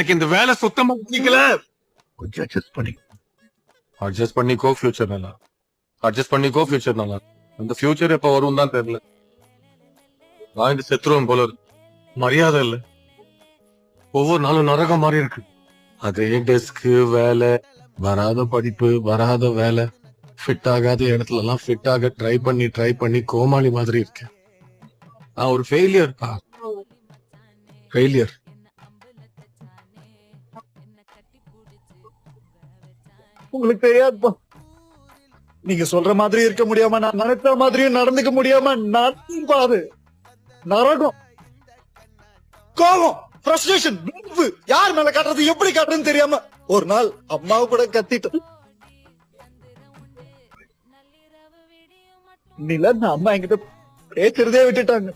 எனக்கு இந்த வேலை சுத்தமா பிடிக்கல. கொஞ்சம் அட்ஜஸ்ட் பண்ணிக்கோ ஃபியூச்சர் நல்லா. அட்ஜஸ்ட் பண்ணிக்கோ ஃபியூச்சர் நல்லா. அந்த ஃபியூச்சர் எப்ப வரும் தான் தெரியல. நான் இந்த செத்துருவன் போல இருக்கு. மரியாதை இல்ல. ஒவ்வொரு நாளும் நரகம் மாதிரி இருக்கு. அதே டெஸ்க் வேலை, வராத படிப்பு, வராத வேலை, ஃபிட் ஆகாத இடத்துல எல்லாம் ஃபிட் ஆக ட்ரை பண்ணி கோமாளி மாதிரி இருக்கேன். நான் ஒரு ஃபெயிலியர். உங்களுக்கு தெரியாதுப்பா. நீங்க சொல்ற மாதிரி இருக்க முடியாம, நான் நினைச்ச மாதிரியும் நடந்துக்க முடியாம அது நரகம். கோபம், ஃப்ரஸ்ட்ரேஷன், யார் மேல காட்டுறது எப்படி காட்டுறதுன்னு தெரியாம ஒரு நாள் அம்மாவை கூட கத்திட்டு நில அம்மா என்கிட்ட பேசுறதே விட்டுட்டாங்க.